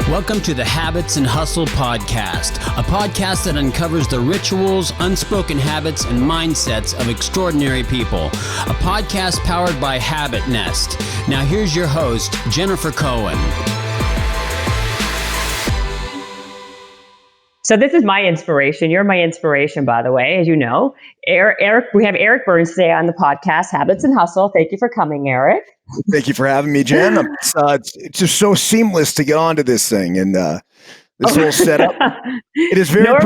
Welcome to the Habits and Hustle podcast, a podcast that uncovers the rituals, unspoken habits, and mindsets of extraordinary people. A podcast powered by Habit Nest. Now here's your host, Jennifer Cohen. So this is my inspiration. You're my inspiration, by the way, as you know. Eric, we have Eric Byrnes today on the podcast, Habits and Hustle. Thank you for coming, Eric. Thank you for having me, Jen. It's just so seamless to get onto this thing and this whole setup. It is very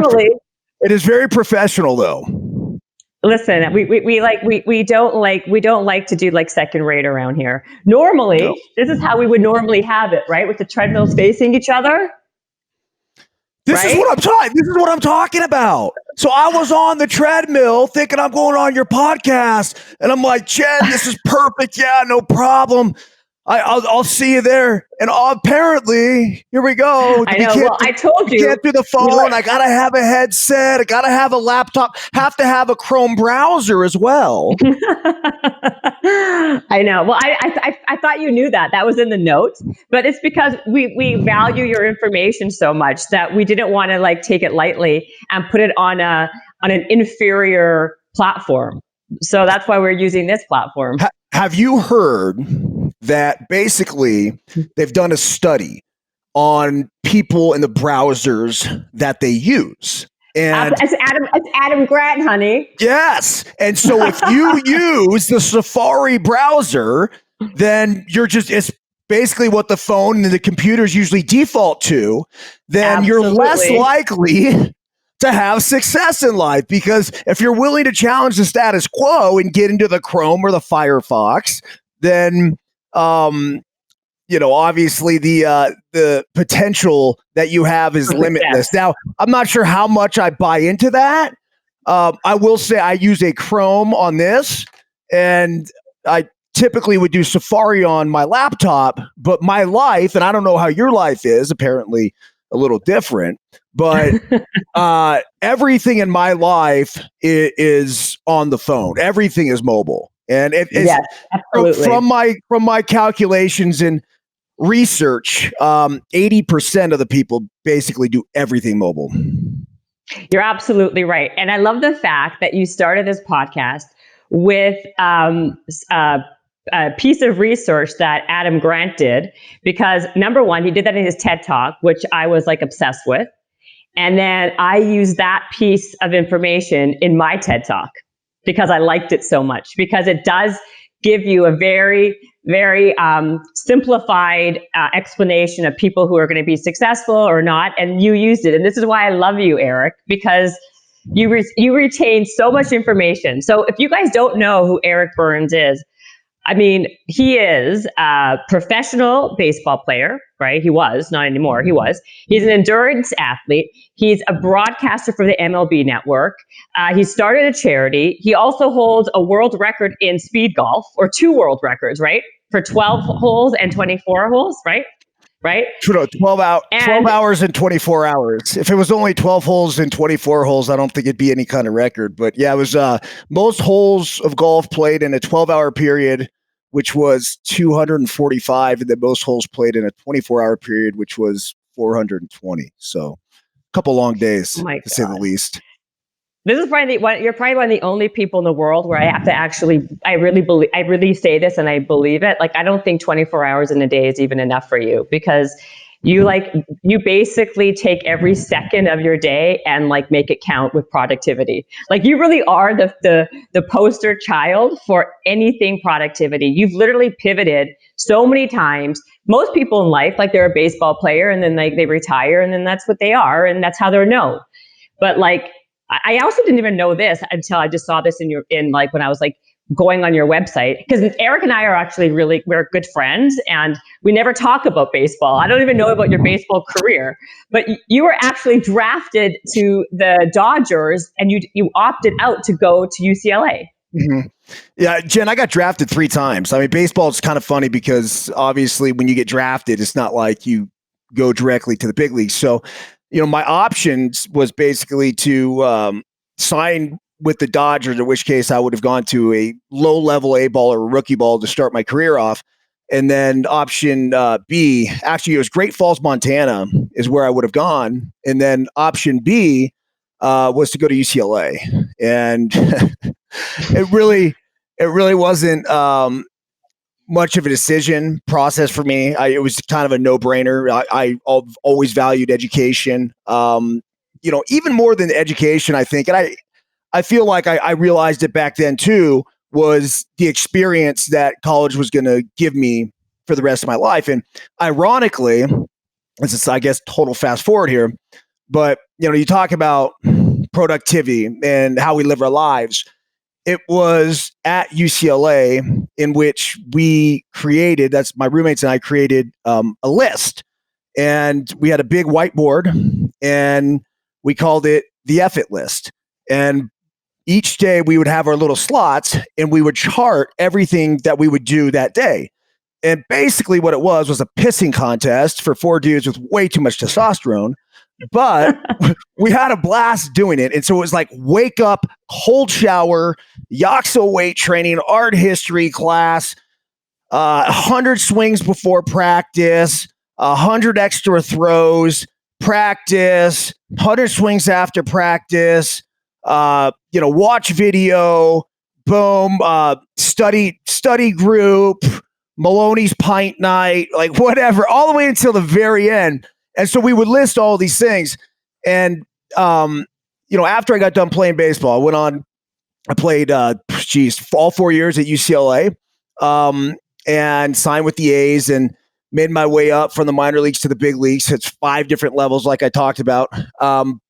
it is very professional, though. Listen, we don't like to do like second rate around here. Normally, no. This is how we would normally have it, right? With the treadmills facing each other. This is what I'm talking about. So I was on the treadmill thinking I'm going on your podcast, and I'm like, Jen, this is perfect. Yeah, no problem. I'll see you there. And apparently, here we go. I know. Well, I told you. Can't do the phone. I gotta have a headset. I gotta have a laptop. Have to have a Chrome browser as well. I know. Well, I thought you knew that. That was in the notes. But it's because we value your information so much that we didn't want to like take it lightly and put it on an inferior platform. So that's why we're using this platform. Have you heard that basically they've done a study on people in the browsers that they use? And it's Adam Grant, honey. Yes. And so if you use the Safari browser, then it's basically what the phone and the computers usually default to, then You're less likely to have success in life. Because if you're willing to challenge the status quo and get into the Chrome or the Firefox, then obviously the potential that you have is limitless. Now, I'm not sure how much I buy into that. I will say I use a Chrome on this, and I typically would do Safari on my laptop, but my life, and I don't know how your life is, apparently a little different, but everything in my life is on the phone. Everything is mobile. And it is from my calculations and research, 80% of the people basically do everything mobile. You're absolutely right. And I love the fact that you started this podcast with a piece of research that Adam Grant did, because number one, he did that in his TED Talk, which I was like obsessed with. And then I used that piece of information in my TED Talk because I liked it so much, because it does give you a very, very simplified explanation of people who are going to be successful or not. And you used it. And this is why I love you, Eric, because you retain so much information. So if you guys don't know who Eric Byrnes is, I mean, he is a professional baseball player, right? He was, not anymore. He was. He's an endurance athlete. He's a broadcaster for the MLB network. He started a charity. He also holds a world record in speed golf, or 2 world records, right? For 12 holes and 24 holes, right? Right? 12 hours and 24 hours. If it was only 12 holes and 24 holes, I don't think it'd be any kind of record. But yeah, it was most holes of golf played in a 12-hour period, which was 245, and then most holes played in a 24-hour period, which was 420. So a couple long days, to say the least. This is you're probably one of the only people in the world where I have to I really say this and I believe it. Like, I don't think 24 hours in a day is even enough for you, because you basically take every second of your day and like make it count with productivity. Like, you really are the poster child for anything productivity. You've literally pivoted so many times. Most people in life, like, they're a baseball player and then they retire and then that's what they are and that's how they're known. But like, I also didn't even know this until I just saw this when I was like going on your website, because Eric and I are actually we're good friends and we never talk about baseball. I don't even know about your baseball career, but you were actually drafted to the Dodgers and you opted out to go to UCLA. Mm-hmm. Yeah, Jen, I got drafted 3 times. I mean, baseball is kind of funny because obviously when you get drafted, it's not like you go directly to the big leagues. So, my options was basically to sign with the Dodgers, in which case I would have gone to a low-level A ball or a rookie ball to start my career off. And then option B, actually, it was Great Falls, Montana, is where I would have gone. And then option B was to go to UCLA, and it really wasn't much of a decision process for me. It was kind of a no-brainer. I've always valued education, even more than education, I think. And I feel like I realized it back then too, was the experience that college was going to give me for the rest of my life. And ironically, this is, I guess, total fast forward here, but you talk about productivity and how we live our lives. It was at UCLA in which we created, that's my roommates and I created a list. And we had a big whiteboard and we called it the F It list. And each day we would have our little slots and we would chart everything that we would do that day. And basically what it was a pissing contest for 4 dudes with way too much testosterone. But we had a blast doing it. And so it was like wake up, cold shower, Yoxo weight training, art history class, 100 swings before practice, 100 extra throws, practice, 100 swings after practice, watch video, boom, study group, Maloney's pint night, like whatever, all the way until the very end. And so we would list all these things. And, after I got done playing baseball, I played, all 4 years at UCLA, and signed with the A's and made my way up from the minor leagues to the big leagues. It's 5 different levels, like I talked about,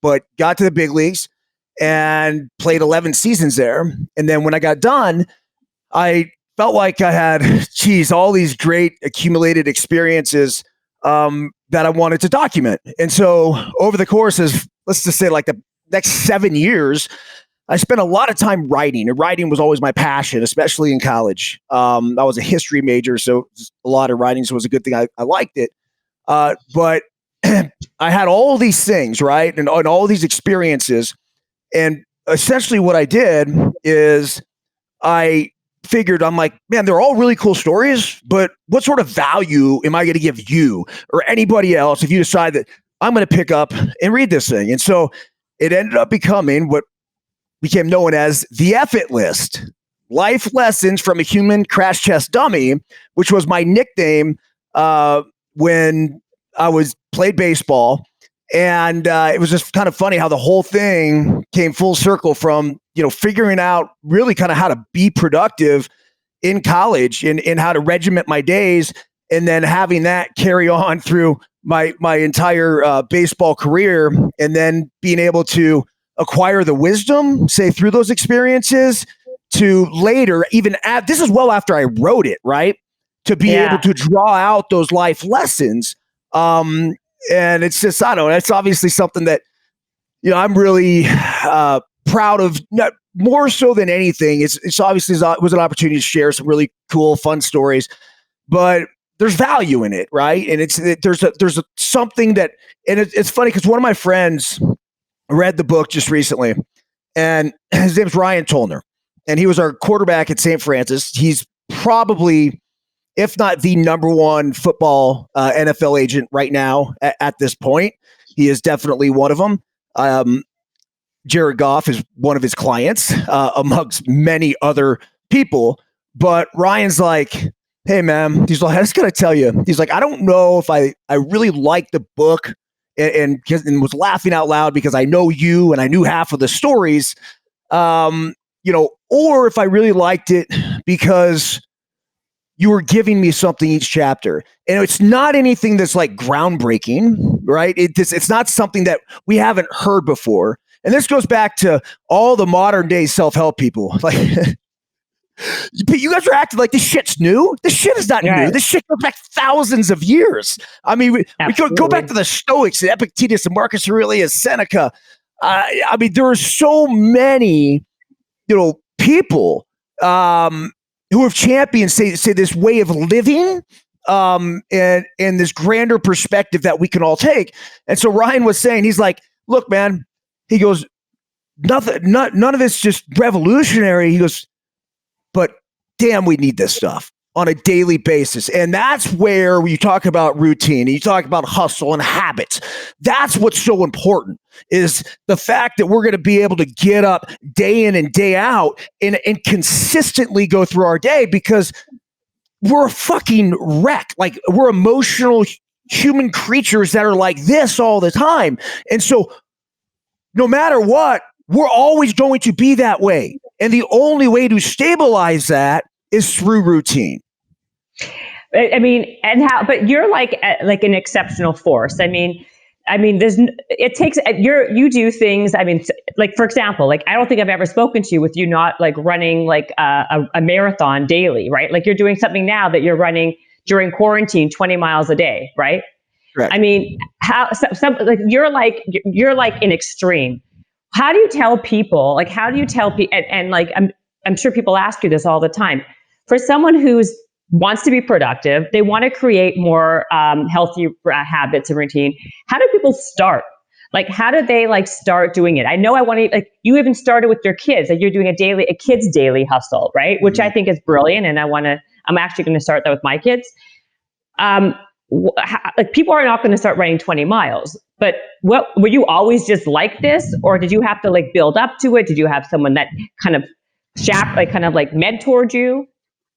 but got to the big leagues and played 11 seasons there. And then when I got done, I felt like I had, all these great accumulated experiences, that I wanted to document. And so over the course of, let's just say like the next 7 years, I spent a lot of time writing, and writing was always my passion, especially in college. I was a history major, so a lot of writing, so it was a good thing. I liked it. But I had all these things, right? And all these experiences. And essentially what I did is I figured, I'm like, man, they're all really cool stories, but what sort of value am I going to give you or anybody else if you decide that I'm going to pick up and read this thing? And so it ended up becoming what became known as the F It list, life lessons from a human crash test dummy, which was my nickname when I played baseball. And it was just kind of funny how the whole thing came full circle from, figuring out really kind of how to be productive in college and how to regiment my days, and then having that carry on through my entire baseball career, and then being able to acquire the wisdom, say through those experiences, to later even add, this is well after I wrote it, right? To be able to draw out those life lessons. And it's just, I don't know, it's obviously something that, I'm really proud of, not more so than anything. It's obviously it was an opportunity to share some really cool, fun stories, but there's value in it, right? And there's something that, and it's funny because one of my friends read the book just recently, and his name's Ryan Tollner, and he was our quarterback at St. Francis. He's probably, if not the number one football NFL agent right now at this point. He is definitely one of them. Jared Goff is one of his clients, amongst many other people. But Ryan's like, hey, man, he's like, I just got to tell you, he's like, I don't know if I really like the book and was laughing out loud because I know you and I knew half of the stories, or if I really liked it because you were giving me something each chapter. And it's not anything that's like groundbreaking, right? It's not something that we haven't heard before. And this goes back to all the modern day self-help people. Like, you guys are acting like this shit's new. This shit is not new. This shit goes back thousands of years. I mean, we go back to the Stoics, and Epictetus, and Marcus Aurelius, Seneca. There are so many, people who have championed, say this way of living, and this grander perspective that we can all take. And so Ryan was saying, he's like, look, man, he goes, none of it's just revolutionary. He goes, but damn, we need this stuff. on a daily basis. And that's where you talk about routine, and you talk about hustle and habits. That's what's so important, is the fact that we're going to be able to get up day in and day out and consistently go through our day, because we're a fucking wreck. Like, we're emotional human creatures that are like this all the time. And so no matter what, we're always going to be that way. And the only way to stabilize that is through routine. I mean, but you're like an exceptional force. I mean, you do things. I mean, like, for example, like, I don't think I've ever spoken to you with you not like running like a marathon daily, right? Like, you're doing something now that you're running during quarantine, 20 miles a day, right? Correct. I mean, you're like an extreme. How do you tell people, and like, I'm sure people ask you this all the time, for someone who's wants to be productive, they want to create more healthy habits and routine. How do people start? Like, how do they like start doing it? I know like, you even started with your kids, like, you're doing a kids daily hustle, right? Which I think is brilliant. And I'm actually going to start that with my kids. Like, people are not going to start running 20 miles, but were you always just like this, or did you have to like build up to it? Did you have someone that kind of mentored you?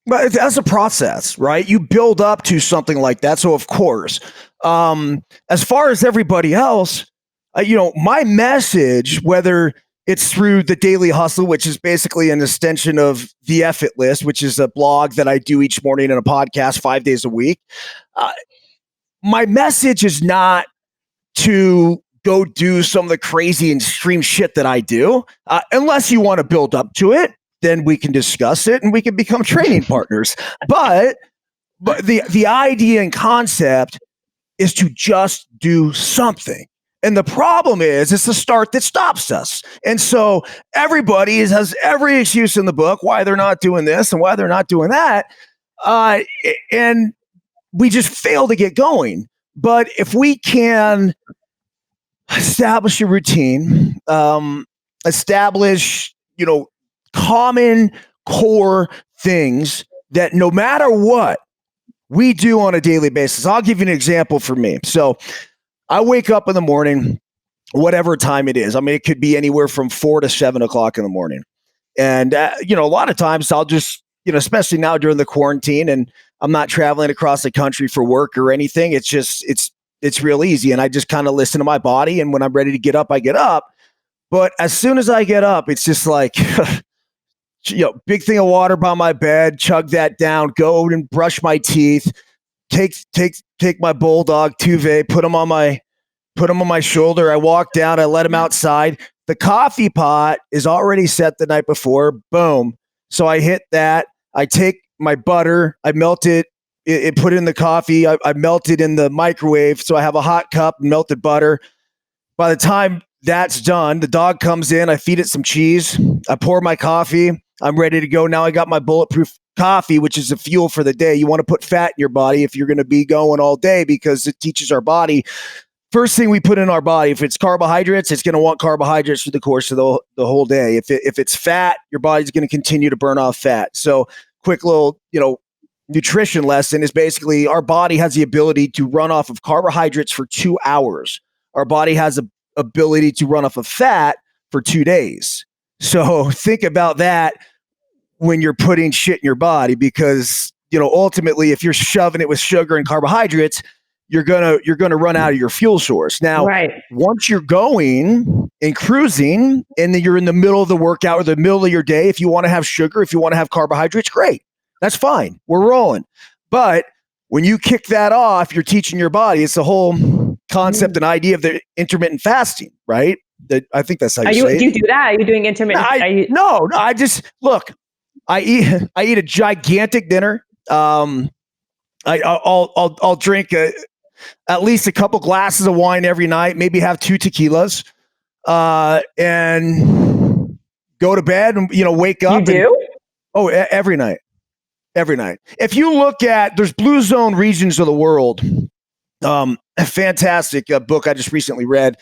But that's a process, right? You build up to something like that. So of course, as far as everybody else, my message, whether it's through the Daily Hustle, which is basically an extension of the F It List, which is a blog that I do each morning and a podcast 5 days a week. My message is not to go do some of the crazy and extreme shit that I do, unless you want to build up to it. Then we can discuss it and we can become training partners. But the idea and concept is to just do something. And the problem is, it's the start that stops us. And so everybody has every excuse in the book why they're not doing this and why they're not doing that. And we just fail to get going. But if we can establish a routine, establish, common core things that no matter what we do on a daily basis. I'll give you an example for me. So I wake up in the morning, whatever time it is. I mean, it could be anywhere from 4 to 7 o'clock in the morning. And, a lot of times I'll just, especially now during the quarantine, and I'm not traveling across the country for work or anything. It's just, it's real easy. And I just kind of listen to my body. And when I'm ready to get up, I get up. But as soon as I get up, it's just like, big thing of water by my bed, chug that down, go and brush my teeth, take my bulldog Tuve, put him on my shoulder. I walk down, I let him outside. The coffee pot is already set the night before. Boom. So I hit that. I take my butter, I melt it, put it in the coffee. I melt it in the microwave. So I have a hot cup, melted butter. By the time that's done, the dog comes in, I feed it some cheese. I pour my coffee. I'm ready to go. Now I got my bulletproof coffee, which is the fuel for the day. You want to put fat in your body if you're going to be going all day, because it teaches our body. First thing we put in our body, if it's carbohydrates, it's going to want carbohydrates through the course of the whole day. If it's fat, your body's going to continue to burn off fat. So quick little, nutrition lesson is basically our body has the ability to run off of carbohydrates for 2 hours. Our body has the ability to run off of fat for 2 days. So think about that when you're putting shit in your body, because, ultimately, if you're shoving it with sugar and carbohydrates, you're gonna run out of your fuel source. Now, right. Once you're going and cruising, and then you're in the middle of the workout or the middle of your day, if you want to have sugar, if you want to have carbohydrates, great. That's fine. We're rolling. But when you kick that off, you're teaching your body. It's the whole concept and idea of the intermittent fasting, right? I think that's how you say it. Do you do that? Are you doing intermittent? No. I just look. I eat a gigantic dinner. I'll drink at least a couple glasses of wine every night. Maybe have 2 tequilas, and go to bed and wake up. You do? Every night. Every night. If you look at, there's blue zone regions of the world. A fantastic book I just recently read,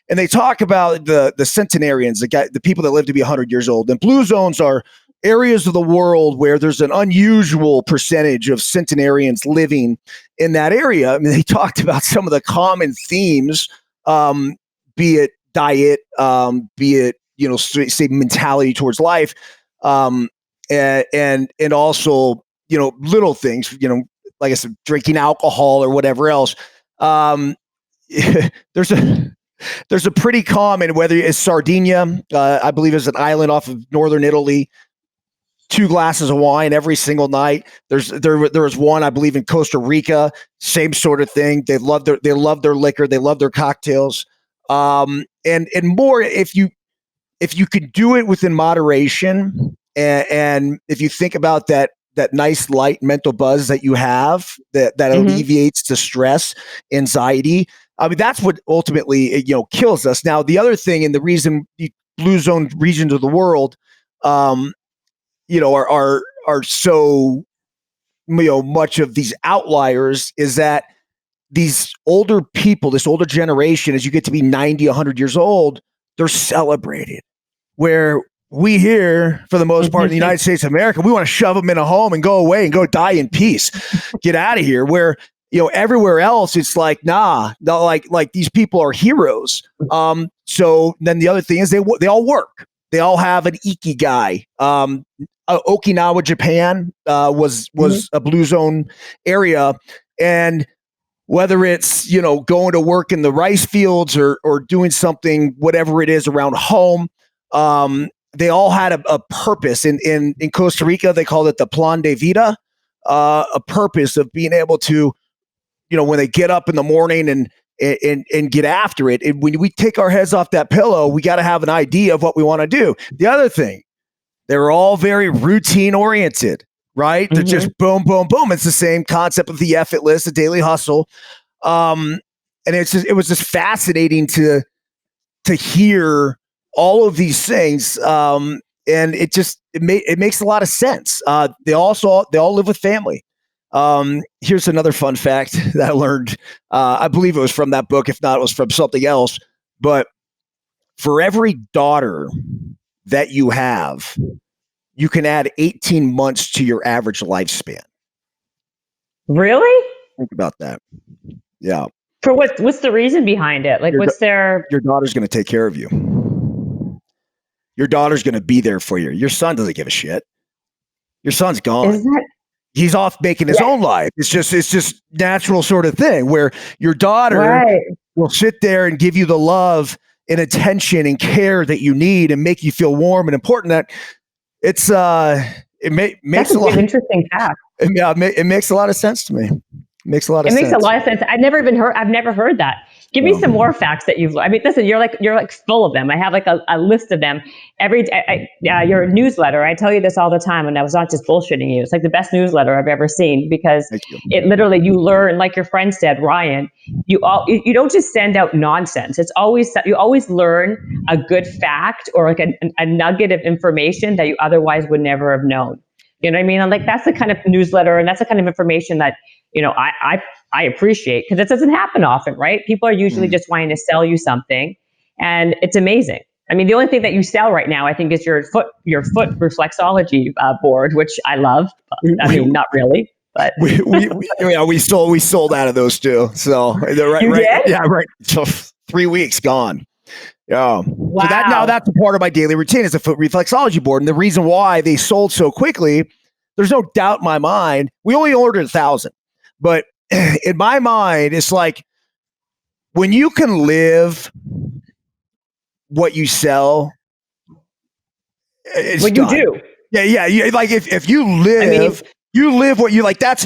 and they talk about the centenarians, the people that live to be 100 years old. And blue zones are areas of the world where there's an unusual percentage of centenarians living in that area. I mean, they talked about some of the common themes, be it diet, be it, say mentality towards life, and also, little things, like I said, drinking alcohol or whatever else. There's a pretty common, whether it's Sardinia, I believe is an island off of northern Italy, 2 glasses of wine every single night. There was one, I believe, in Costa Rica, same sort of thing. They love their liquor, they love their cocktails, and more if you could do it within moderation, and if you think about that nice light mental buzz that you have that alleviates the stress, anxiety. I mean, that's what ultimately kills us. Now, the other thing, and the reason the blue zone regions of the world, are so much of these outliers, is that these older people, this older generation, as you get to be 90, 100 years old, they're celebrated. Where we here, for the most part, in the United States of America, we want to shove them in a home and go away and go die in peace, get out of here. Where everywhere else, it's like, nah, like these people are heroes. So then the other thing is they all work. They all have an ikigai. Okinawa, Japan, was a blue zone area, and whether it's going to work in the rice fields or doing something, whatever it is around home, they all had a purpose. In Costa Rica, they called it the plan de vida, a purpose of being able to, when they get up in the morning and get after it. And when we take our heads off that pillow, we got to have an idea of what we want to do. The other thing, they're all very routine oriented, right? They're just boom, boom, boom. It's the same concept of the effortless, the daily hustle. And it was just fascinating to hear all of these things. And it makes a lot of sense. They all live with family. Here's another fun fact that I learned. I believe it was from that book. If not, it was from something else. But for every daughter that you have, you can add 18 months to your average lifespan. Really? Think about that. Yeah. For what's the reason behind it? Like, your daughter's going to take care of you. Your daughter's going to be there for you. Your son doesn't give a shit. Your son's gone. He's off making his own life. It's just natural sort of thing where your daughter will sit there and give you the love and attention and care that you need and make you feel warm and important. That it's makes That's a lot of interesting fact. Yeah, it makes a lot of sense to me. It makes a lot of sense. I've never heard that. Give me some more facts that you've learned. I mean, listen, you're like full of them. I have like a list of them every day. Your newsletter, I tell you this all the time, and I was not just bullshitting you. It's like the best newsletter I've ever seen, because it literally, you learn, like your friend said, Ryan, you don't just send out nonsense. It's always, you always learn a good fact or like a nugget of information that you otherwise would never have known. You know what I mean? And like, that's the kind of newsletter and that's the kind of information that, I appreciate, because it doesn't happen often, right? People are usually just wanting to sell you something, and it's amazing. I mean, the only thing that you sell right now, I think, is your foot reflexology board, which I love. I mean, not really, but we sold out of those too. So they're you did? Yeah, right. So 3 weeks gone. Yeah. Wow. So that's a part of my daily routine is a foot reflexology board, and the reason why they sold so quickly, there's no doubt in my mind. We only ordered 1,000. But in my mind, it's like when you can live what you sell, it's what done. you do. Yeah. Like if you live, you live what you like. That's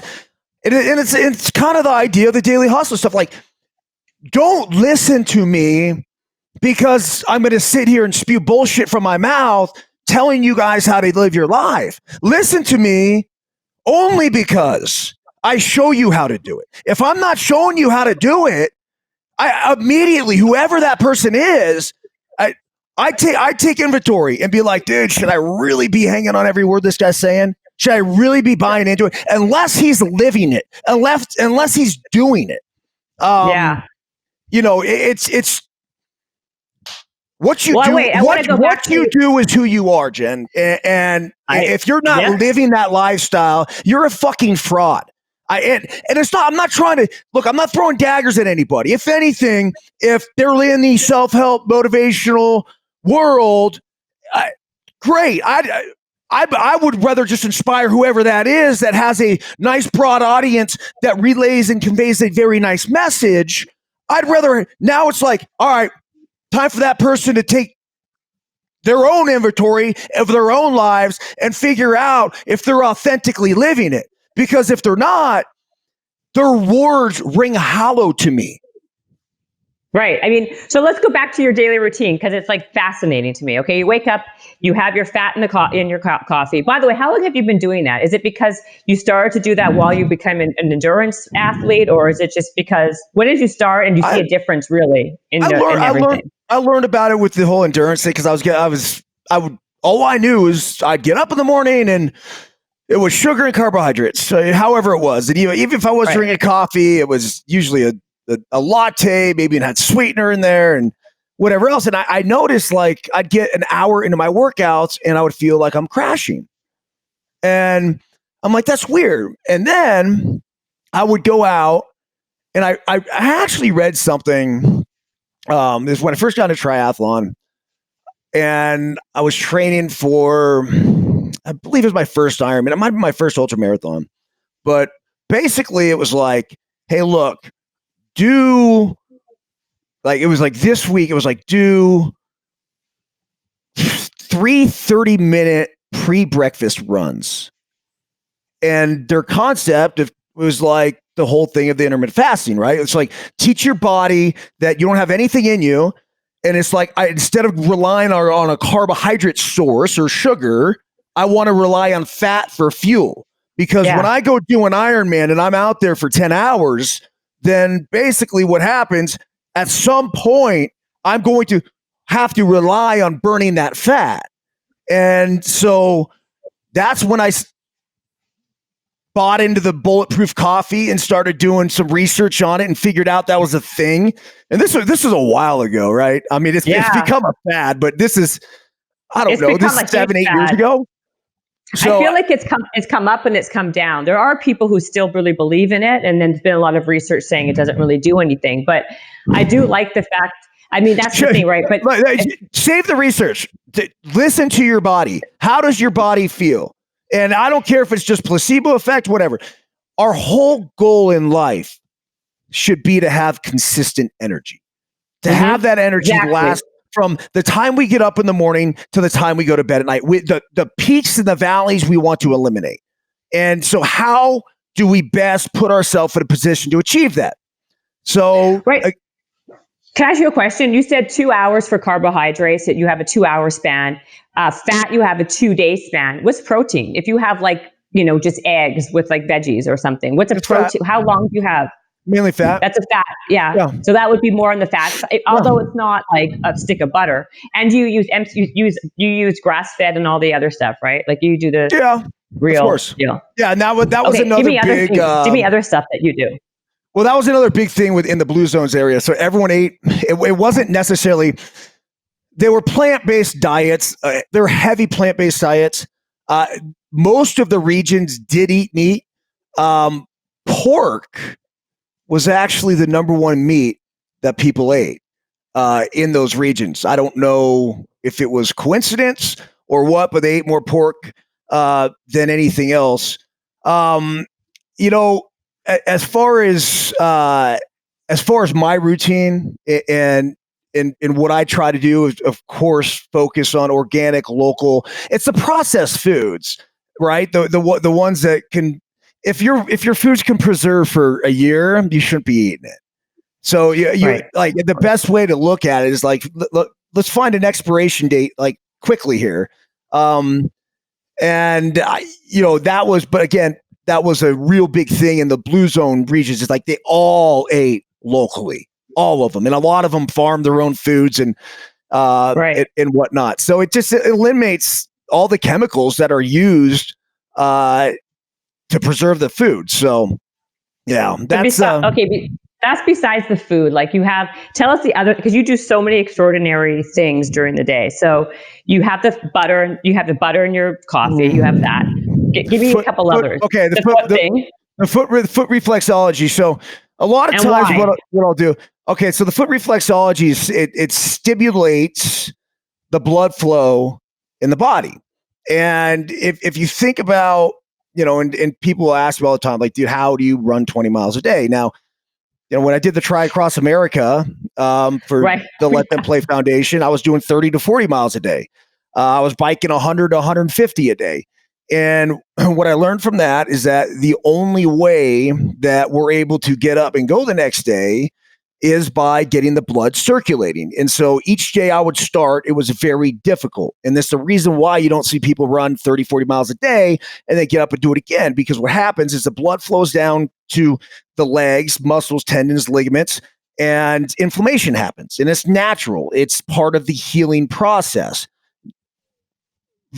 and it's kind of the idea of the daily hustle stuff. Like, don't listen to me because I'm going to sit here and spew bullshit from my mouth telling you guys how to live your life. Listen to me only because I show you how to do it. If I'm not showing you how to do it, I immediately, whoever that person is, I take inventory and be like, dude, should I really be hanging on every word this guy's saying? Should I really be buying into it? Unless he's living it, unless he's doing it. It's What you do is who you are, Jen. And if you're not living that lifestyle, you're a fucking fraud. And it's not, I'm not trying to, look, I'm not throwing daggers at anybody. If anything, if they're in the self-help motivational world, great. I would rather just inspire whoever that is that has a nice broad audience that relays and conveys a very nice message. I'd rather, now it's like, all right, time for that person to take their own inventory of their own lives and figure out if they're authentically living it. Because if they're not, their words ring hollow to me. Right. I mean, so let's go back to your daily routine because it's like fascinating to me. Okay, you wake up, you have your fat in your coffee. By the way, how long have you been doing that? Is it because you started to do that while you became an endurance athlete, or is it just because when did you start and you see a difference really in everything? I learned about it with the whole endurance thing because all I knew is I'd get up in the morning and it was sugar and carbohydrates. So however it was, and even if I was drinking coffee, it was usually a latte, maybe it had sweetener in there and whatever else. And I noticed like I'd get an hour into my workouts and I would feel like I'm crashing. And I'm like, that's weird. And then I would go out and I actually read something. This is when I first got into triathlon and I was training for, I believe it was my first Ironman. It might be my first ultra marathon. But basically it was like, hey, look, it was like this week, it was like do 3 30-minute pre-breakfast runs. And their concept was like the whole thing of the intermittent fasting, right? It's like teach your body that you don't have anything in you. And it's like, instead of relying on a carbohydrate source or sugar, I want to rely on fat for fuel. Because when I go do an Ironman and I'm out there for 10 hours, then basically what happens at some point, I'm going to have to rely on burning that fat. And so that's when I bought into the bulletproof coffee and started doing some research on it and figured out that was a thing. And this is a while ago, right? I mean, it's become a fad, but this is, this is 7-8 years ago. So, I feel like it's come up and it's come down. There are people who still really believe in it, and then there's been a lot of research saying it doesn't really do anything. But I do like the fact. I mean, that's the thing, right? But save the research. Listen to your body. How does your body feel? And I don't care if it's just placebo effect, whatever. Our whole goal in life should be to have consistent energy. To have that energy last from the time we get up in the morning to the time we go to bed at night. The peaks and the valleys we want to eliminate. And so how do we best put ourselves in a position to achieve that? So, can I ask you a question? You said 2 hours for carbohydrates, that you have a 2-hour span. Fat, you have a 2-day span. What's protein? If you have just eggs with like veggies or something, what's a protein? How long do you have? Mainly fat. That's a fat. Yeah. So that would be more on the fat side, although it's not like a stick of butter. And you use grass fed and all the other stuff, right? Like you do the real. Of course. Yeah. And that was another big. Give me other stuff that you do. Well, that was another big thing within the Blue Zones area. So everyone ate. It wasn't necessarily. They were plant-based diets. They're heavy plant-based diets. Most of the regions did eat meat. Pork was actually the number one meat that people ate in those regions. I don't know if it was coincidence or what, but they ate more pork than anything else. As far as my routine and what I try to do is, of course, focus on organic, local. It's the processed foods, right? The ones that can. If your foods can preserve for a year, you shouldn't be eating it. So like the best way to look at it is like, let's find an expiration date like quickly here. That was a real big thing in the Blue Zone regions. It's like they all ate locally, all of them, and a lot of them farmed their own foods and whatnot. So it just eliminates all the chemicals that are used to preserve the food. So, yeah, that's okay. That's besides the food. Like tell us the other, because you do so many extraordinary things during the day. So you have the butter in your coffee. You have that. Give me a couple others. Okay, the foot thing. The foot reflexology. So a lot of times what I'll do. Okay, so the foot reflexology is it stimulates the blood flow in the body. And if you think about, and people ask me all the time, like, dude, how do you run 20 miles a day? Now, when I did the Try Across America for the Let Them Play Foundation, I was doing 30 to 40 miles a day. I was biking 100 to 150 a day. And what I learned from that is that the only way that we're able to get up and go the next day is by getting the blood circulating. And so each day I would start, it was very difficult. And that's the reason why you don't see people run 30, 40 miles a day and they get up and do it again, because what happens is the blood flows down to the legs, muscles, tendons, ligaments, and inflammation happens. And it's natural. It's part of the healing process.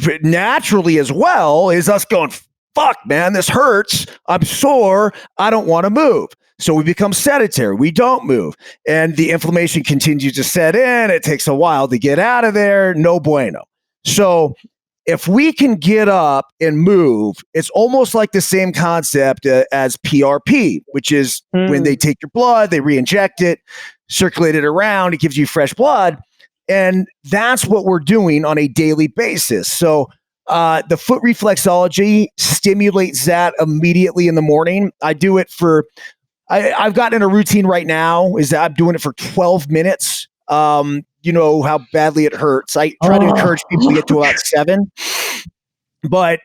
But naturally as well is us going, fuck, man, this hurts. I'm sore. I don't want to move. So we become sedentary. We don't move. And the inflammation continues to set in. It takes a while to get out of there. No bueno. So if we can get up and move, it's almost like the same concept as PRP, which is when they take your blood, they re-inject it, circulate it around, it gives you fresh blood. And that's what we're doing on a daily basis. So the foot reflexology stimulates that immediately in the morning. I do it I've gotten in a routine right now is that I'm doing it for 12 minutes. You know how badly it hurts. I try to encourage people to get to about 7, but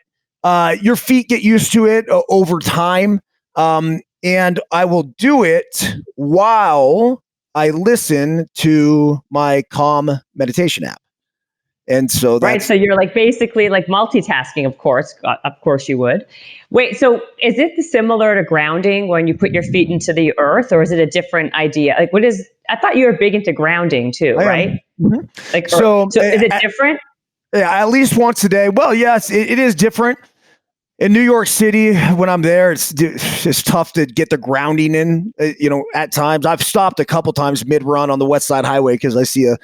your feet get used to it over time. And I will do it while I listen to my Calm meditation app. And so so you're like basically like multitasking, of course you would. Wait, so is it similar to grounding when you put your feet into the earth, or is it a different idea? Like I thought you were big into grounding too, right? Mm-hmm. Like, so is it different? Yeah, at least once a day. Well, yes, it is different. In New York City, when I'm there, it's tough to get the grounding in, at times. I've stopped a couple times mid-run on the West Side Highway because I see a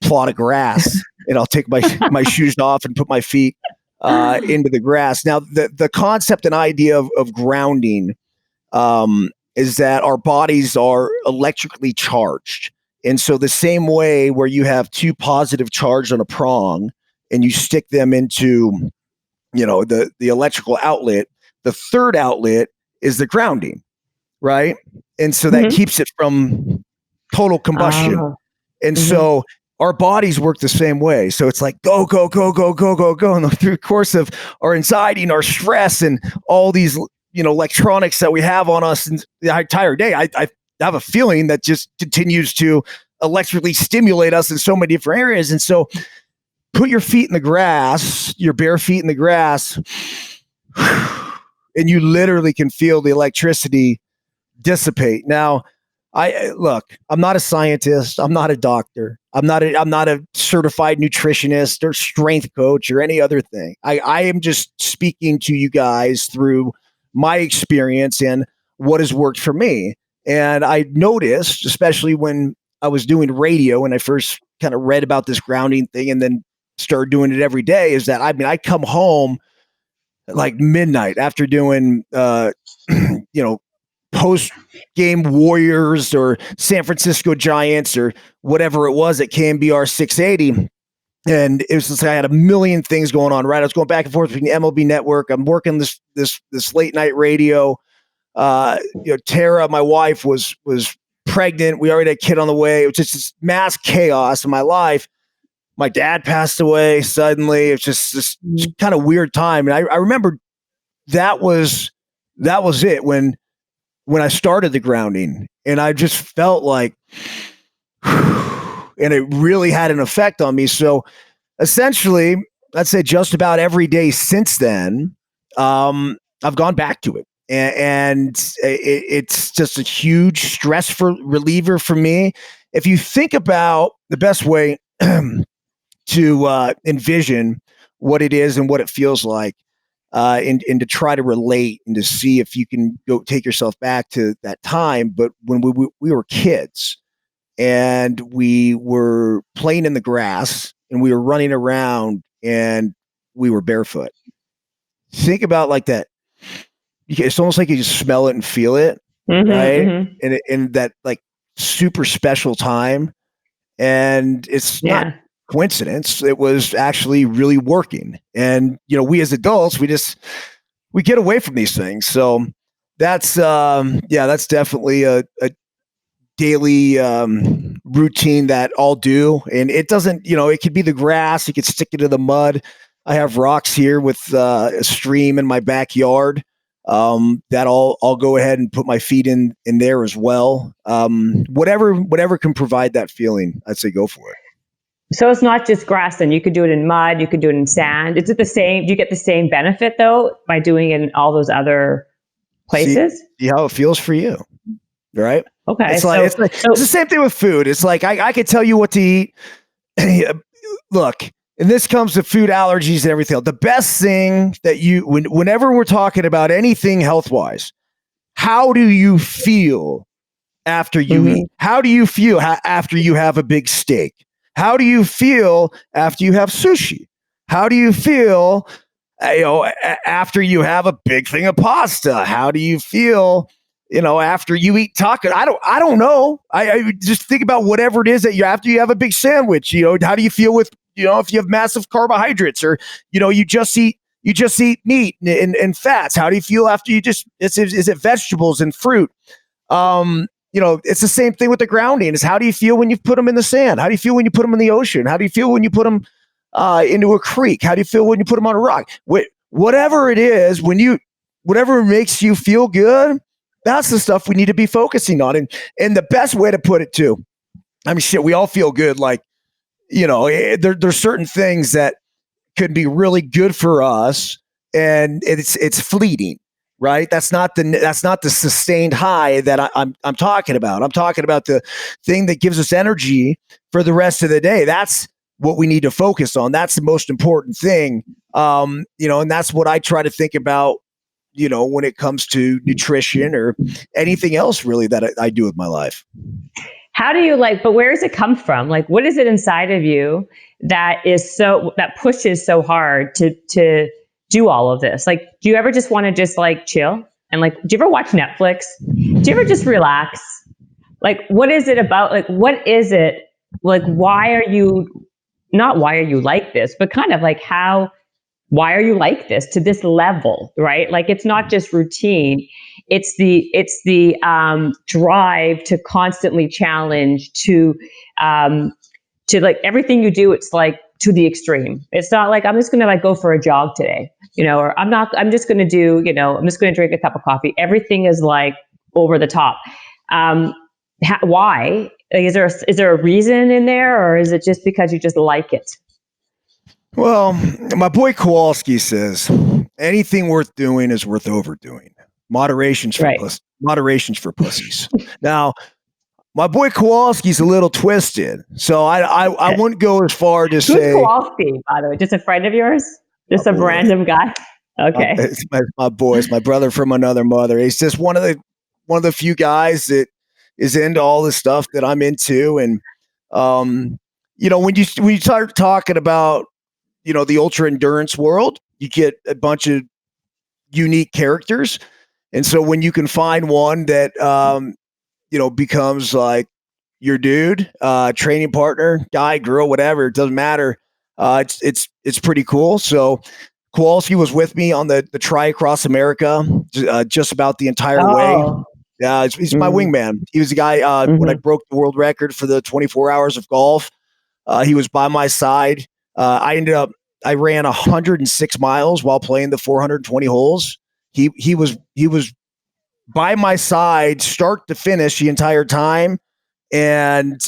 plot of grass and I'll take my shoes off and put my feet into the grass. Now, the concept and idea of grounding is that our bodies are electrically charged. And so the same way where you have 2 positive charge on a prong and you stick them into, the electrical outlet, the third outlet is the grounding, right? And so that keeps it from total combustion. And so our bodies work the same way. So it's like go, go, go, go, go, go, go. And through the course of our anxiety and our stress and all these, electronics that we have on us the entire day, I have a feeling that just continues to electrically stimulate us in so many different areas. And so put your feet in the grass, your bare feet in the grass, and you literally can feel the electricity dissipate. Now, I'm not a scientist. I'm not a doctor. I'm not a certified nutritionist or strength coach or any other thing. I am just speaking to you guys through my experience and what has worked for me. And I noticed, especially when I was doing radio and I first kind of read about this grounding thing and then started doing it every day, is that I come home at like midnight after doing post-game Warriors or San Francisco Giants or whatever it was at KMBR 680. And it was just like I had a million things going on, right? I was going back and forth between the MLB network. I'm working this late night radio. Tara, my wife, was pregnant. We already had a kid on the way. It was just this mass chaos in my life. My dad passed away suddenly. It's just this kind of weird time. And I remember that was it when I started the grounding, and I just felt like, and it really had an effect on me. So essentially, I'd say just about every day since then, I've gone back to it. And it's just a huge stress reliever for me. If you think about the best way to envision what it is and what it feels like, and to try to relate and to see if you can go take yourself back to that time. But when we were kids and we were playing in the grass and we were running around and we were barefoot. Think about like that. It's almost like you just smell it and feel it, right? And that like super special time. And it's not coincidence. It was actually really working. And, we as adults, we get away from these things. So that's definitely a daily routine that I'll do. And it doesn't, it could be the grass. You could stick it to the mud. I have rocks here with a stream in my backyard that I'll go ahead and put my feet in there as well. Whatever can provide that feeling, I'd say go for it. So it's not just grass then. You could do it in mud. You could do it in sand. Is it the same? Do you get the same benefit though by doing it in all those other places? See how it feels for you, right? Okay. It's the same thing with food. It's like I could tell you what to eat. Look, and this comes to food allergies and everything else. The best thing that whenever we're talking about anything health-wise, how do you feel after you eat? How do you feel after you have a big steak? How do you feel after you have sushi? How do you feel, after you have a big thing of pasta? How do you feel, after you eat tacos? I don't know. I just think about whatever it is that after you have a big sandwich. How do you feel with, if you have massive carbohydrates or, you just eat meat and fats? How do you feel after is it vegetables and fruit? It's the same thing with the grounding. Is how do you feel when you put them in the sand? How do you feel when you put them in the ocean? How do you feel when you put them into a creek? How do you feel when you put them on a rock? Whatever it is, whatever makes you feel good, that's the stuff we need to be focusing on. And the best way to put it too, we all feel good. Like, there's certain things that could be really good for us, and it's fleeting. Right. That's not the sustained high that I'm talking about. I'm talking about the thing that gives us energy for the rest of the day. That's what we need to focus on. That's the most important thing. And that's what I try to think about, when it comes to nutrition or anything else really that I do with my life. How do you but where does it come from? Like, what is it inside of you that pushes so hard to do all of this? Like, do you ever just want to just chill? And do you ever watch Netflix? Do you ever just relax? What is it about? What is it? Why are you like this, but kind of why are you like this to this level, right? It's not just routine. It's the drive to constantly challenge to everything you do. It's to the extreme. It's not I'm just going to go for a jog today, or I'm just going to do, I'm just going to drink a cup of coffee. Everything is over the top. Why? Is there a reason in there, or is it just because you just like it? Well, my boy Kowalski says anything worth doing is worth overdoing. Moderation's for pussies. Now, my boy Kowalski's a little twisted, so I wouldn't go as far to say. Who's Kowalski, by the way? Just a friend of yours? Just a random guy? Okay. It's my boy. It's my brother from another mother. He's just one of the few guys that is into all the stuff that I'm into, and when you start talking about the ultra endurance world, you get a bunch of unique characters, and so when you can find one that becomes your dude, training partner, guy, girl, whatever, it doesn't matter. It's pretty cool. So Kowalski was with me on the Tri Across America, just about the entire way. Yeah, he's my wingman. He was the guy when I broke the world record for the 24 hours of golf. He was by my side. I ran 106 miles while playing the 420 holes. He was by my side, start to finish the entire time, and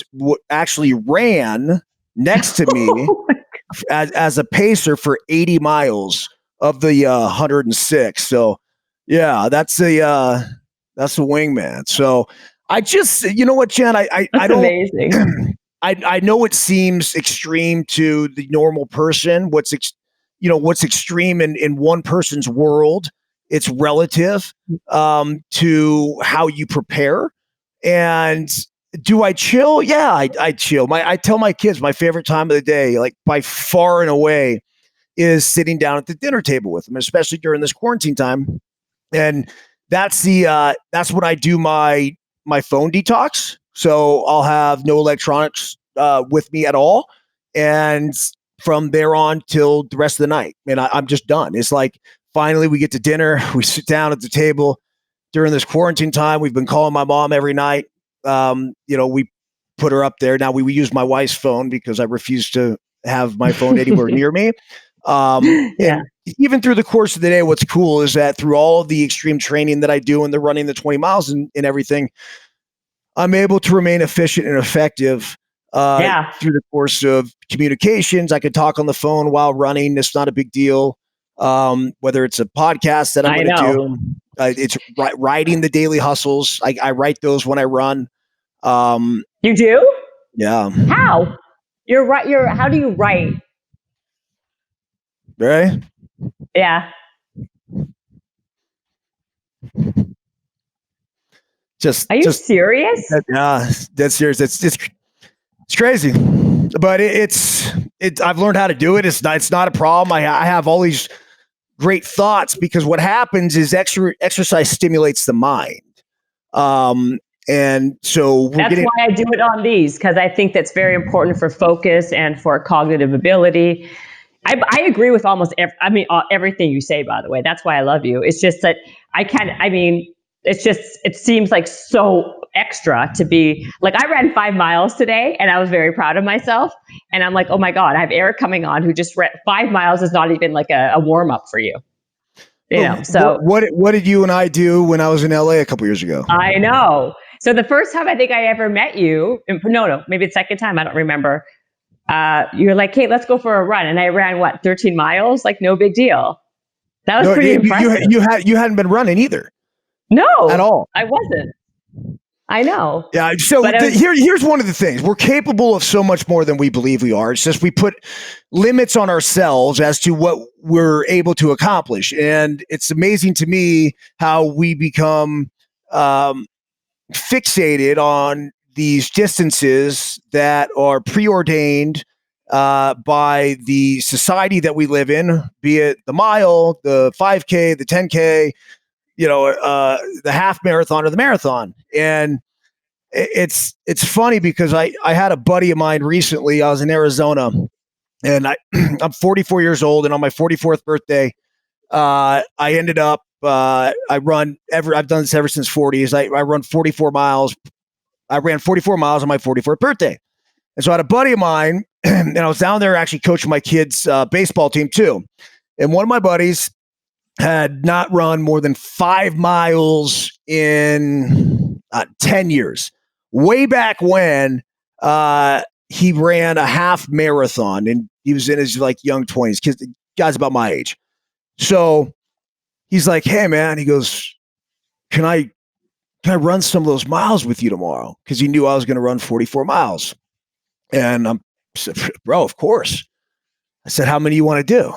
actually ran next to me as a pacer for 80 miles of the 106. So yeah, that's a wingman. So I just, you know what, Jen, I don't, amazing. I know it seems extreme to the normal person. what's extreme in one person's world. It's relative to how you prepare. And do I chill? Yeah, I chill. I tell my kids my favorite time of the day, like by far and away, is sitting down at the dinner table with them, especially during this quarantine time. And that's when I do my phone detox. So I'll have no electronics with me at all. And from there on till the rest of the night, and I'm just done. It's like, finally we get to dinner, we sit down at the table. During this quarantine time, we've been calling my mom every night. We put her up there. Now we use my wife's phone because I refuse to have my phone anywhere near me. And even through the course of the day, what's cool is that through all of the extreme training that I do and the running the 20 miles and everything, I'm able to remain efficient and effective through the course of communications. I can talk on the phone while running. It's not a big deal. Whether it's a podcast that I'm going to do, it's writing the daily hustles. I write those when I run. You do? Yeah. How? You're right. How do you write? Right? Yeah. Are you serious? That's serious. It's crazy, but it's I've learned how to do it. It's not a problem. I have all these great thoughts because what happens is exercise stimulates the mind. And so that's why I do it on these, because I think that's very important for focus and for cognitive ability. I agree with almost everything you say, by the way. That's why I love you. It's just that it seems like so extra to be like, I ran 5 miles today and I was very proud of myself. And I'm like, oh my God, I have Eric coming on who just ran 5 miles is not even like a warm up for you. So what did you and I do when I was in LA a couple years ago? I know. So the first time I think I ever met you, no, maybe the second time, I don't remember. You're like, hey, let's go for a run. And I ran 13 miles? Like, no big deal. That was pretty impressive. You hadn't been running either. No, at all. I wasn't. I know. Yeah. So here's one of the things. We're capable of so much more than we believe we are. It's just we put limits on ourselves as to what we're able to accomplish. And it's amazing to me how we become fixated on these distances that are preordained by the society that we live in, be it the mile, the 5K, the 10K, the half marathon or the marathon. And it's funny because I had a buddy of mine recently. I was in Arizona and I'm 44 years old, and on my 44th birthday, I ended up, I've done this ever since 40 is I run 44 miles. I ran 44 miles on my 44th birthday. And so I had a buddy of mine and I was down there actually coaching my kids' baseball team too. And one of my buddies had not run more than 5 miles in 10 years. Way back when he ran a half marathon, and he was in his young 20s. The guy's about my age. So he's like, hey man, he goes, can I run some of those miles with you tomorrow? Because he knew I was going to run 44 miles. And I said, bro, of course. I said, how many you want to do?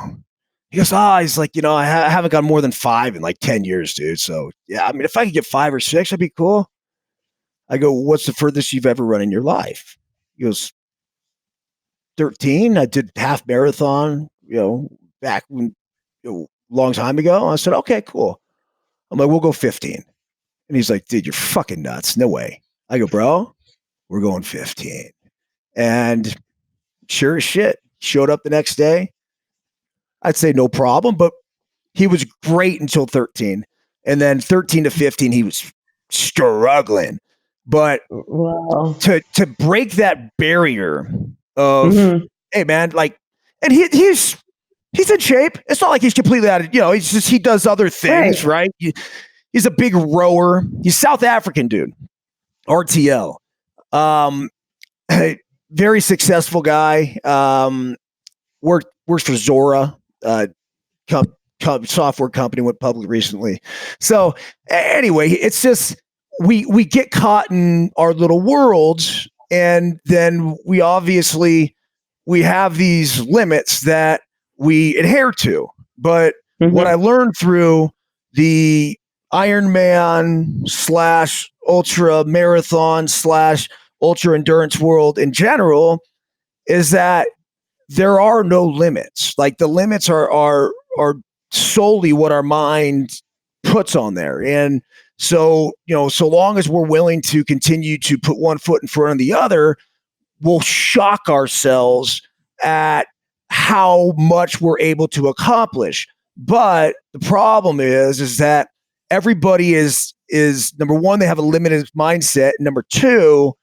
He goes, he's like, I haven't got more than 5 in 10 years, dude. So yeah, I mean, if I could get 5 or 6, that'd be cool. I go, what's the furthest you've ever run in your life? He goes, 13. I did half marathon, back when, long time ago. I said, okay, cool. I'm like, we'll go 15. And he's like, dude, you're fucking nuts. No way. I go, bro, we're going 15. And sure as shit, showed up the next day. I'd say no problem, but he was great until 13. And then 13 to 15, he was struggling. But to break that barrier of, hey man, and he's in shape. It's not like he's completely out of, it's just, he does other things, right? He's a big rower. He's South African dude, RTL. Very successful guy. Works for Zora, software company, went public recently. So anyway, it's just we get caught in our little worlds, and then we have these limits that we adhere to. But what I learned through the Ironman / ultra marathon / ultra endurance world in general is that there are no limits. Like the limits are solely what our mind puts on there. And so, so long as we're willing to continue to put one foot in front of the other, we'll shock ourselves at how much we're able to accomplish. But the problem is that everybody is number one, they have a limited mindset. Number two,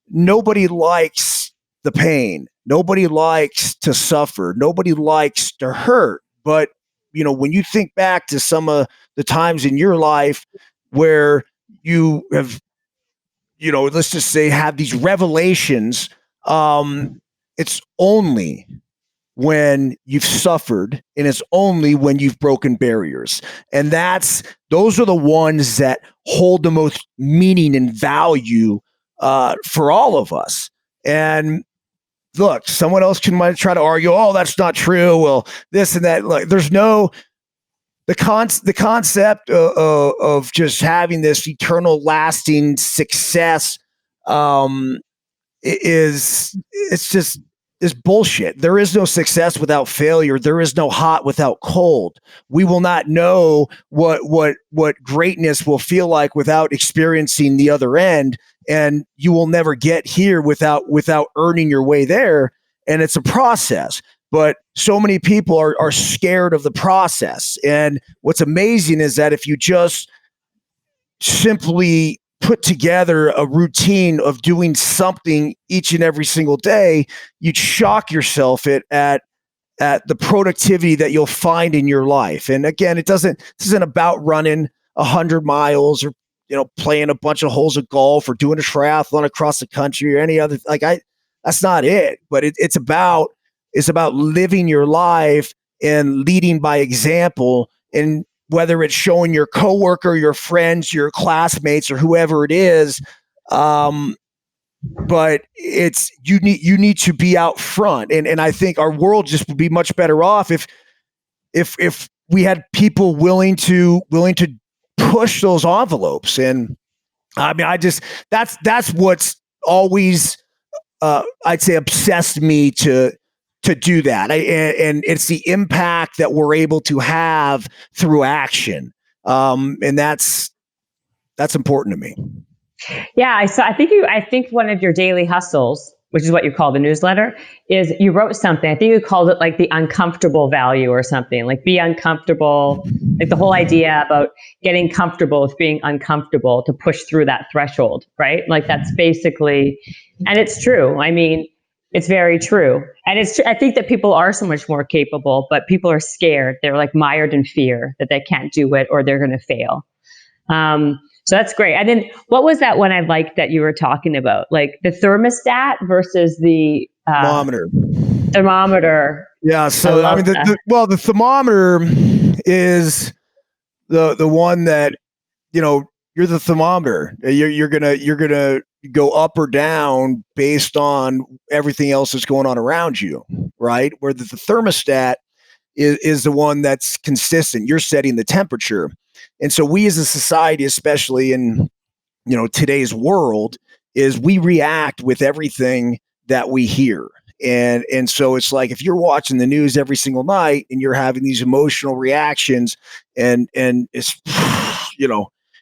nobody likes the pain. Nobody likes to suffer. Nobody likes to hurt. But, when you think back to some of the times in your life where you have, let's just say have these revelations, it's only when you've suffered, and it's only when you've broken barriers. And those are the ones that hold the most meaning and value for all of us. And look, someone else might try to argue, oh, that's not true. Well, this and that. Like, there's the concept of just having this eternal lasting success is bullshit. There is no success without failure. There is no hot without cold. We will not know what greatness will feel like without experiencing the other end. And you will never get here without earning your way there. And it's a process. But so many people are scared of the process. And what's amazing is that if you just simply put together a routine of doing something each and every single day, you'd shock yourself at the productivity that you'll find in your life. And again, this isn't about running 100 miles or playing a bunch of holes of golf or doing a triathlon across the country or any other. That's not it. But it's about living your life and leading by example. And whether it's showing your coworker, your friends, your classmates, or whoever it is, but you need to be out front. And I think our world just would be much better off if we had people willing to push those envelopes. And I mean, that's what's always I'd say obsessed me to do that. And it's the impact that we're able to have through action. And that's important to me. Yeah. I think one of your daily hustles, which is what you call the newsletter, is you wrote something. I think you called it like the uncomfortable value or something, like be uncomfortable, like the whole idea about getting comfortable with being uncomfortable to push through that threshold, right? Like that's basically, and it's true. I mean, it's very true. And I think that people are so much more capable, but people are scared. They're like mired in fear that they can't do it or they're going to fail. So that's great. And then what was that one I liked that you were talking about? Like the thermostat versus the thermometer. Yeah. So I mean, the thermometer is the one that, you're the thermometer. You're gonna go up or down based on everything else that's going on around you, right? Where the thermostat is the one that's consistent. You're setting the temperature. And so we as a society, especially in today's world, is we react with everything that we hear. And so it's like if you're watching the news every single night and you're having these emotional reactions and it's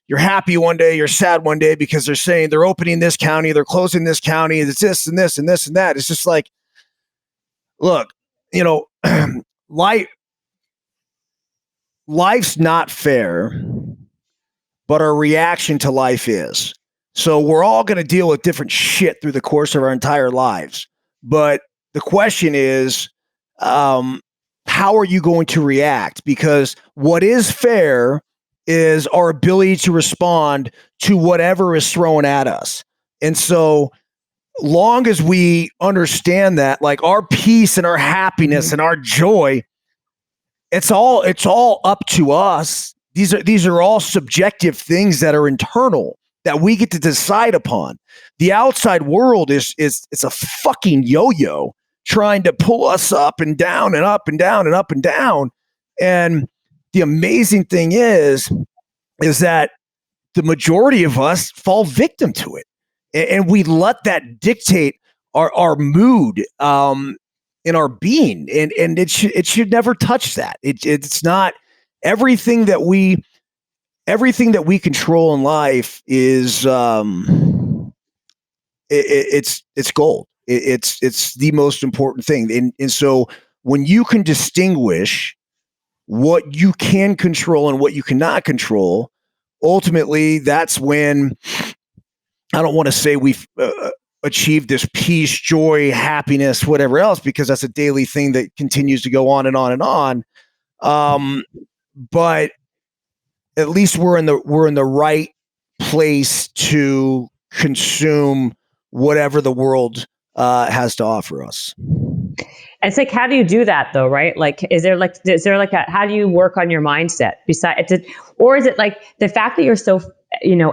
you're happy one day, you're sad one day because they're saying they're opening this county, they're closing this county, it's this and this and this and that. It's just like, look, life's not fair, but our reaction to life is. So we're all going to deal with different shit through the course of our entire lives. But the question is, how are you going to react? Because what is fair is our ability to respond to whatever is thrown at us. And so long as we understand that, like our peace and our happiness and our joy, it's all up to us. These are all subjective things that are internal that we get to decide upon. The outside world is a fucking yo-yo, trying to pull us up and down and up and down and up and down. And the amazing thing is that the majority of us fall victim to it. And we let that dictate our mood in our being. And it should never touch that. It's not everything that we control in life is it's gold. It's the most important thing. And so when you can distinguish what you can control and what you cannot control, ultimately that's when, I don't want to say we've achieved this peace, joy, happiness, whatever else, because that's a daily thing that continues to go on and on and on. But at least we're in the right place to consume whatever the world has to offer us. It's like, how do you do that though, right? Like, is there like how do you work on your mindset besides it? Or is it like the fact that you're so,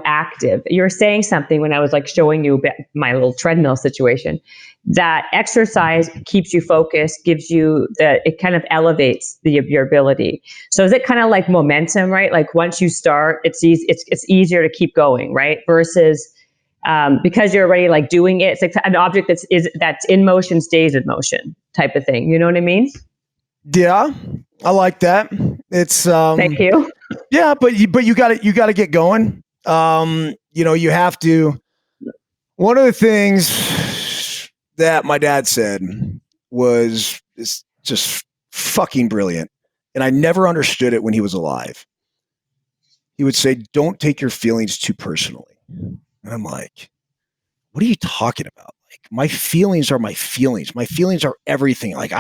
active? You're saying something when I was like showing you my little treadmill situation, that exercise keeps you focused, it kind of elevates your ability. So is it kind of like momentum, right? Like once you start, it's easier to keep going, right? Versus, because you're already like doing it. It's like an object that's in motion stays in motion type of thing. You know what I mean? Yeah, I like that. It's thank you. Yeah, but you got to get going. You have to. One of the things that my dad said was just fucking brilliant, and I never understood it when he was alive. He would say, "Don't take your feelings too personally." And I'm like, what are you talking about? Like, my feelings are my feelings. My feelings are everything. Like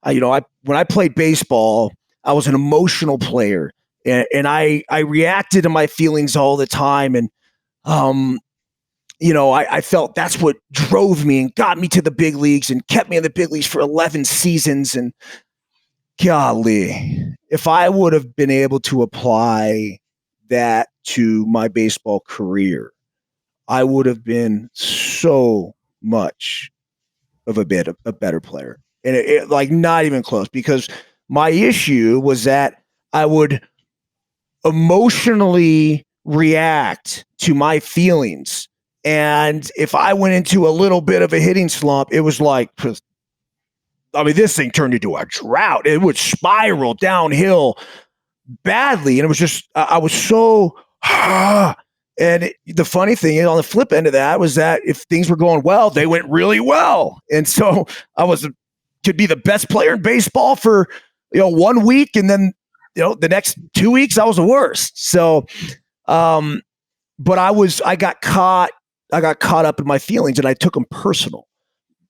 when I played baseball, I was an emotional player, and I reacted to my feelings all the time. And, I felt that's what drove me and got me to the big leagues and kept me in the big leagues for 11 seasons. And golly, if I would have been able to apply that to my baseball career, I would have been so much of a better player. And it like not even close, because my issue was that I would emotionally react to my feelings. And if I went into a little bit of a hitting slump, it was like, this thing turned into a drought. It would spiral downhill badly. And it was just, I was so, and the funny thing is, on the flip end of that was that if things were going well, they went really well. And so I could be the best player in baseball for, 1 week. And then, the next 2 weeks, I was the worst. So, but I got caught up in my feelings, and I took them personal.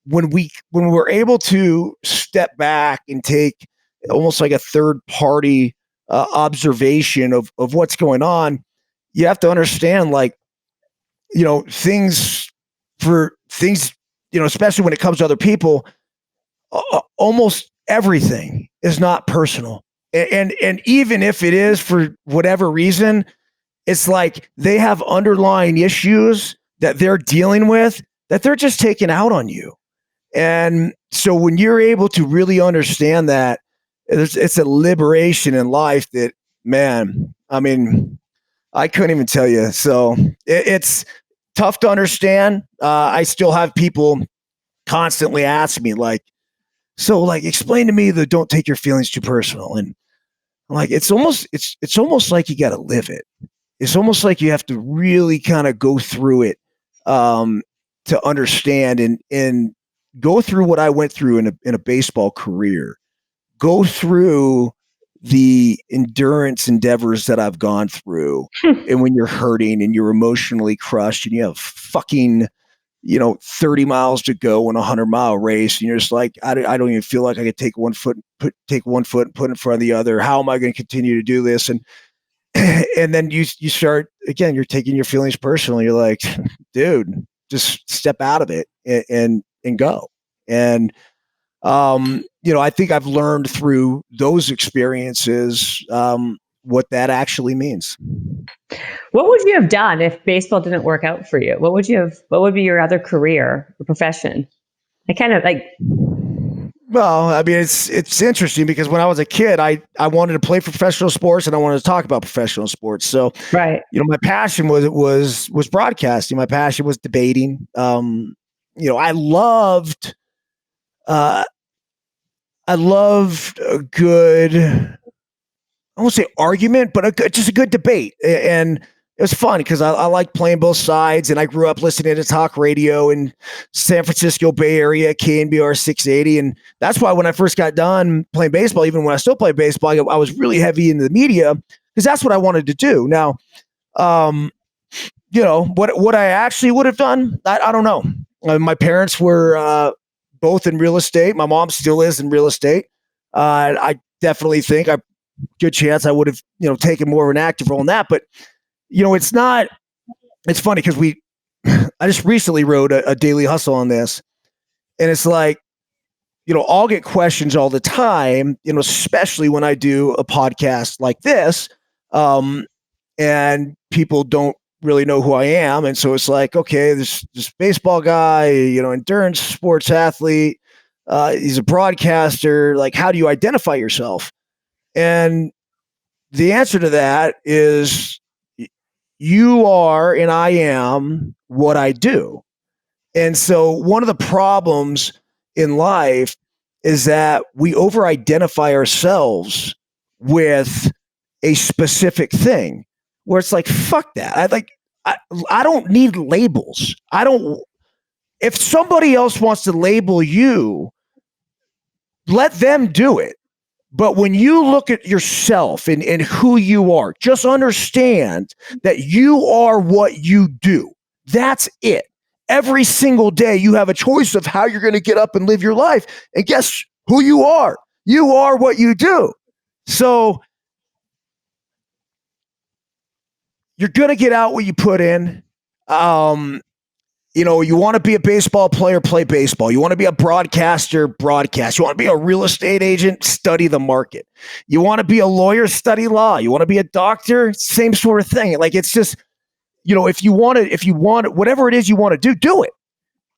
When we were able to step back and take almost like a third party observation of what's going on, you have to understand, like, things, especially when it comes to other people, almost everything is not personal. And even if it is for whatever reason, it's like they have underlying issues that they're dealing with that they're just taking out on you. And so when you're able to really understand that, it's a liberation in life that, man, I couldn't even tell you. So it's tough to understand. I still have people constantly ask me, like, explain to me the don't take your feelings too personal. And I'm like, it's almost like you got to live it. It's almost like you have to really kind of go through it to understand and go through what I went through in a baseball career. Go through the endurance endeavors that I've gone through. And when you're hurting and you're emotionally crushed and you have fucking, 30 miles to go in a 100-mile race, and you're just like, I don't even feel like I could take one foot and put in front of the other. How am I going to continue to do this? And then you start, again, you're taking your feelings personally. You're like, dude, just step out of it and go. And, I think I've learned through those experiences what that actually means. What would you have done if baseball didn't work out for you? What would be your other career or profession? I kind of like, Well, I mean, it's interesting because when I was a kid, I wanted to play professional sports and I wanted to talk about professional sports. So, Right. my passion was broadcasting. My passion was debating. I loved a good, I won't say argument, but just a good debate. And it was fun because I like playing both sides. And I grew up listening to talk radio in San Francisco Bay Area, KNBR 680. And that's why when I first got done playing baseball, even when I still play baseball, I was really heavy into the media because that's what I wanted to do. Now, what I actually would have done, I don't know. My parents were both in real estate. My mom still is in real estate. I definitely think good chance I would have, taken more of an active role in that. But, it's funny because I just recently wrote a daily hustle on this. And it's like, I'll get questions all the time, especially when I do a podcast like this. And people don't really know who I am. And so it's like, okay, this baseball guy, endurance sports athlete, he's a broadcaster. Like, how do you identify yourself? And the answer to that is you are and I am what I do. And so one of the problems in life is that we over-identify ourselves with a specific thing where it's like, fuck that. I don't need labels. If somebody else wants to label you, let them do it. But when you look at yourself and who you are, just understand that you are what you do. That's it. Every single day, you have a choice of how you're going to get up and live your life. And guess who you are? You are what you do. So you're going to get out what you put in. You want to be a baseball player, play baseball. You want to be a broadcaster, broadcast. You want to be a real estate agent, study the market. You want to be a lawyer, study law. You want to be a doctor, same sort of thing. Like, it's just, if you want it, whatever it is you want to do it.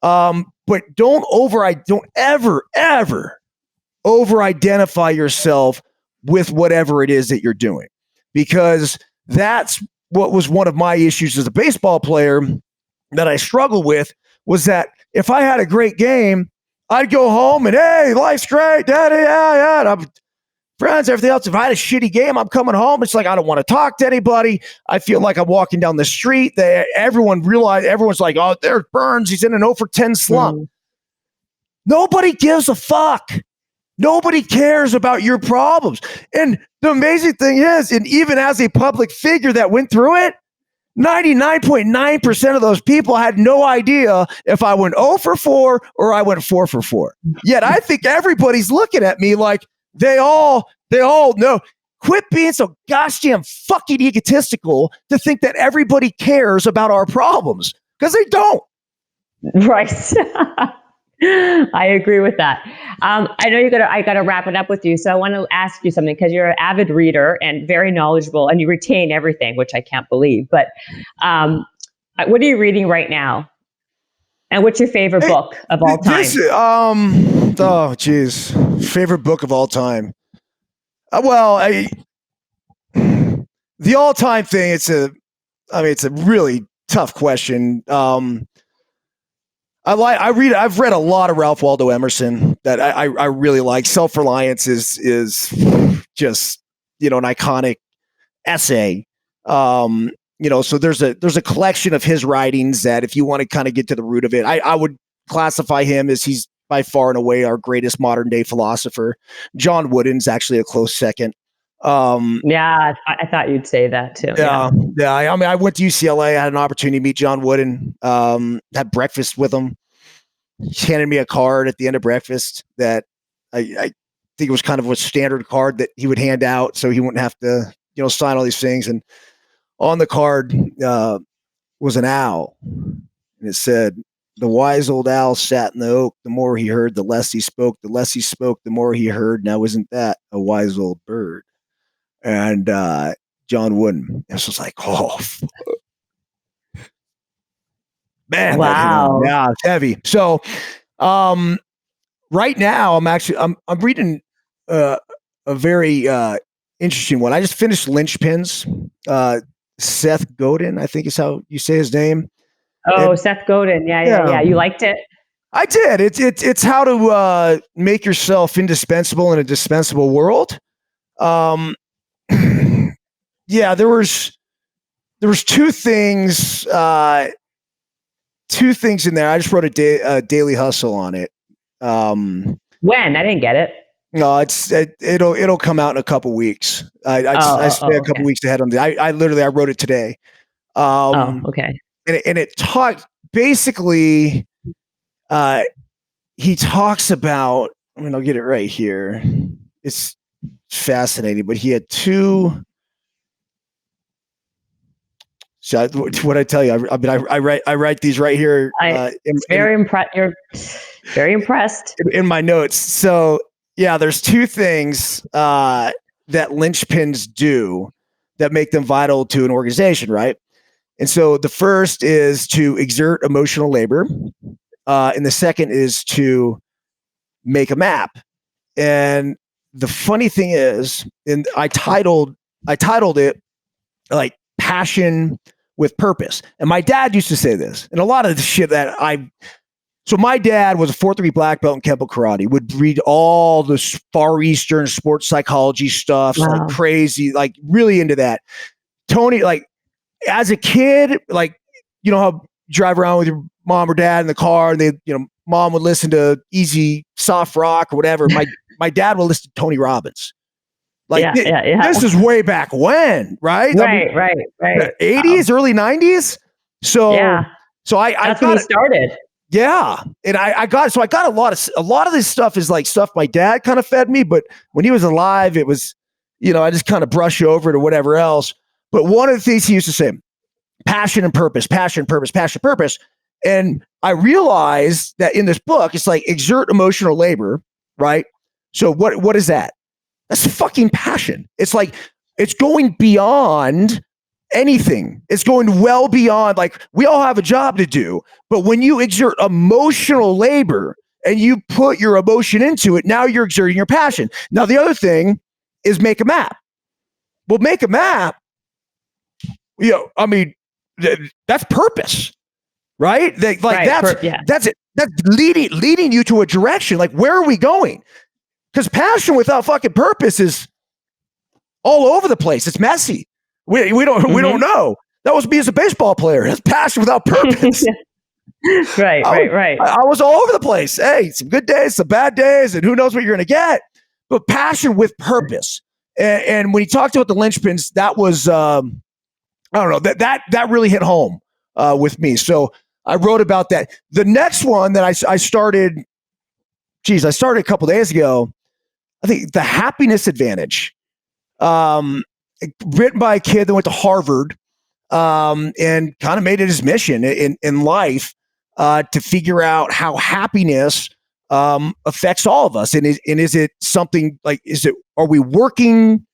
But don't ever over-identify yourself with whatever it is that you're doing, because that's what was one of my issues as a baseball player that I struggle with, was that if I had a great game, I'd go home and, hey, life's great, daddy, yeah, and I'm friends, everything else. If I had a shitty game, I'm coming home. It's like, I don't want to talk to anybody. I feel like I'm walking down the street. Everyone's like, oh, there's Byrnes. He's in an 0 for 10 slump. Nobody gives a fuck. Nobody cares about your problems. And the amazing thing is, and even as a public figure that went through it, 99.9% of those people had no idea if I went 0 for 4 or I went 4 for 4. Yet I think everybody's looking at me like they all know. Quit being so gosh damn fucking egotistical to think that everybody cares about our problems, because they don't. Right. I agree with that. I know I got to wrap it up with you. So I want to ask you something, because you're an avid reader and very knowledgeable, and you retain everything, which I can't believe. But what are you reading right now? And what's your favorite book of all time? Favorite book of all time. The all-time thing, it's a really tough question. I've read a lot of Ralph Waldo Emerson that I really like. Self-Reliance is just, an iconic essay. So there's a collection of his writings that, if you want to kind of get to the root of it, I would classify him as he's by far and away our greatest modern day philosopher. John Wooden's actually a close second. I thought you'd say that too. Yeah. I mean, I went to UCLA. I had an opportunity to meet John Wooden. Had breakfast with him. He handed me a card at the end of breakfast that I think it was kind of a standard card that he would hand out, so he wouldn't have to, sign all these things. And on the card was an owl, and it said, "The wise old owl sat in the oak. The more he heard, the less he spoke. The less he spoke, the more he heard. Now isn't that a wise old bird?" And John Wooden. This was like, oh, man. Wow. Yeah, it's heavy. So right now I'm reading a very interesting one. I just finished Linchpins. Seth Godin, I think is how you say his name. Oh, And, Seth Godin. Yeah. You liked it? I did. It's how to make yourself indispensable in a dispensable world. Yeah, there was two things in there. I just wrote a daily hustle on it. When? I didn't get it. No, it'll come out in a couple weeks. I stay a couple weeks ahead on the. I wrote it today. Okay. And it talked basically. He talks about. I mean, I'll get it right here. It's fascinating, but he had two. So what I tell you, I write these right here. You're very impressed in my notes. So yeah, there's two things that linchpins do that make them vital to an organization, right? And so the first is to exert emotional labor, and the second is to make a map. And the funny thing is, and I titled it like passion with purpose. And my dad used to say this, and a lot of the shit so my dad was a 4th-degree black belt in Kempo karate, would read all the Far Eastern sports psychology stuff, like crazy, like really into that. Tony, like as a kid, like, you know how you drive around with your mom or dad in the car and they, mom would listen to easy soft rock or whatever. My dad would listen to Tony Robbins. Like this is way back when, right? Right. 80s, early 90s. So that's when he started. Yeah. And I got a lot of this stuff is like stuff my dad kind of fed me, but when he was alive, it was, I just kind of brush over it or whatever else. But one of the things he used to say, passion and purpose, passion, purpose, passion, purpose. And I realized that in this book, it's like exert emotional labor, right? So what is that? That's fucking passion. It's like, it's going beyond anything. It's going well beyond, like, we all have a job to do, but when you exert emotional labor and you put your emotion into it, now you're exerting your passion. Now, the other thing is make a map. Well, make a map, I mean, that's purpose, right? That's it. That's leading you to a direction. Like, where are we going? Because passion without fucking purpose is all over the place. It's messy. We don't know. That was me as a baseball player. That's passion without purpose. Right. I was all over the place. Hey, some good days, some bad days, and who knows what you're going to get. But passion with purpose. And when he talked about the linchpins, that was, I don't know, that really hit home with me. So I wrote about that. The next one that I started a couple days ago, I think the happiness advantage. Written by a kid that went to Harvard and kind of made it his mission in life to figure out how happiness affects all of us. And is it something like, are we working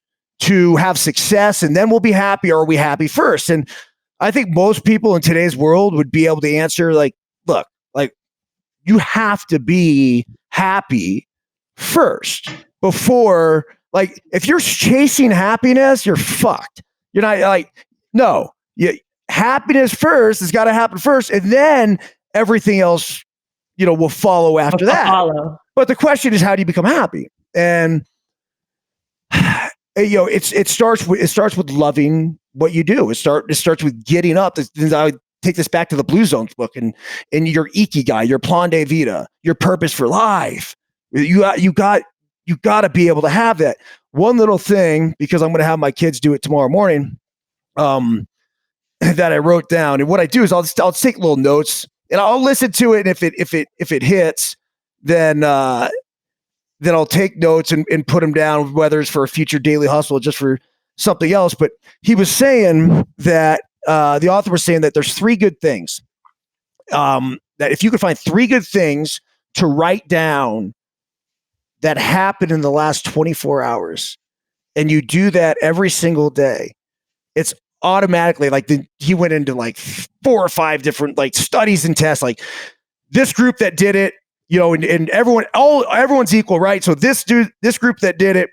to have success and then we'll be happy, or are we happy first? And I think most people in today's world would be able to answer like, look, like, you have to be happy first before, like, if you're chasing happiness, you're fucked. You're not, like, no, happiness first has got to happen first. And then everything else, will follow after that. But the question is, how do you become happy? And, it starts with loving what you do. It starts with getting up. I take this back to the Blue Zones book and your ikigai, your plan de vida, your purpose for life. You got to be able to have that. One little thing, because I'm going to have my kids do it tomorrow morning, that I wrote down. And what I do is I'll take little notes and I'll listen to it. And if it hits, then I'll take notes and put them down, whether it's for a future daily hustle or just for something else. But he was saying that the author was saying that there's 3 good things. That if you could find 3 good things to write down that happened in the last 24 hours, and you do that every single day, it's automatically like he went into like 4 or 5 different like studies and tests, like this group that did it and everyone's equal, right? So this group that did it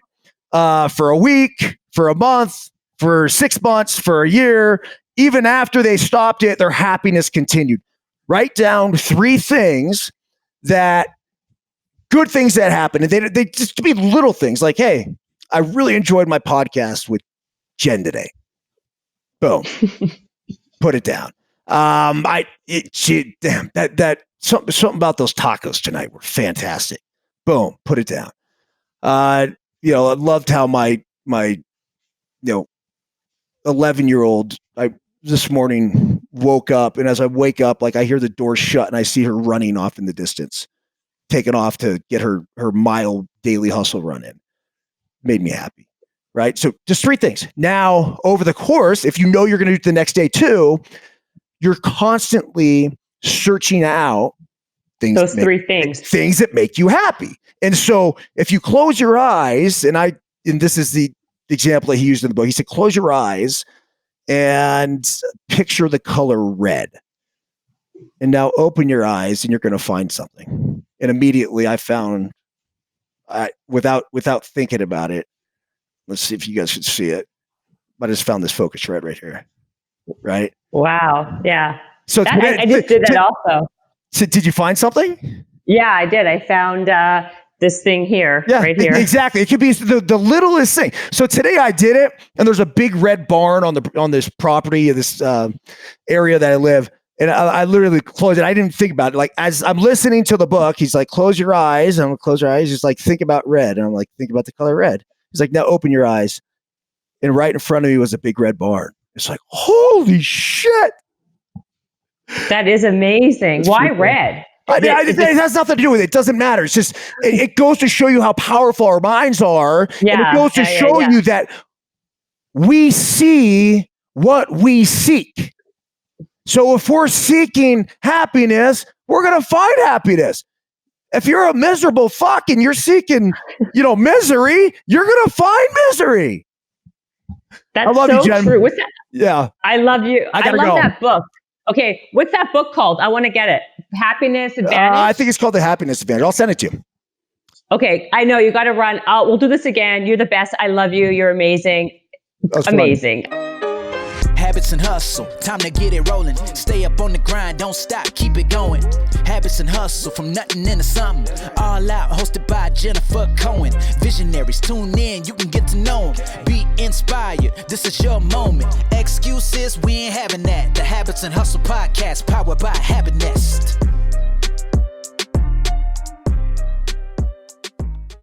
for a week, for a month, for 6 months, for a year, even after they stopped it, their happiness continued. Write down 3 things good things that happened. And they just be little things like, hey, I really enjoyed my podcast with Jen today. Boom. Put it down. Something about those tacos tonight were fantastic. Boom. Put it down. I loved how my 11-year-old, this morning woke up, and as I wake up, like I hear the door shut and I see her running off in the distance, taking off to get her mile daily hustle run in. Made me happy. Right. So just 3 things. Now, over the course, if you're going to do it the next day too, you're constantly searching out things. Those 3 things. Things that make you happy. And so if you close your eyes, and this is the example that he used in the book, he said, close your eyes and picture the color red. And now open your eyes and you're going to find something. And immediately I found, without thinking about it, let's see if you guys can see it. I just found this focus red right here. Right? Wow. Yeah. So I just did that also. So did you find something? Yeah, I did. I found this thing here, right here. Exactly. It could be the littlest thing. So today I did it, and there's a big red barn on this property, this area that I live. And I literally closed it. I didn't think about it. Like, as I'm listening to the book, he's like, close your eyes. And I'm going to close your eyes. He's like, think about red. And I'm like, think about the color red. He's like, now open your eyes. And right in front of me was a big red barn. It's like, holy shit. That is amazing. Why red? It has nothing to do with it. It doesn't matter. It's just, it goes to show you how powerful our minds are. Yeah, and it goes to show you that we see what we seek. So if we're seeking happiness, we're going to find happiness. If you're a miserable fuck and you're seeking, misery, you're going to find misery. That's so true. What's that? Yeah. I love you. I love that book. Okay. What's that book called? I want to get it. Happiness Advantage? I think it's called The Happiness Advantage. I'll send it to you. Okay. I know you got to run. We'll do this again. You're the best. I love you. You're amazing. Amazing. Habits and hustle, time to get it rolling. Stay up on the grind, don't stop, keep it going. Habits and hustle, from nothing into something. All out, hosted by Jennifer Cohen. Visionaries, tune in, you can get to know them. Be inspired, this is your moment. Excuses, we ain't having that. The Habits and Hustle podcast, powered by Habit Nest.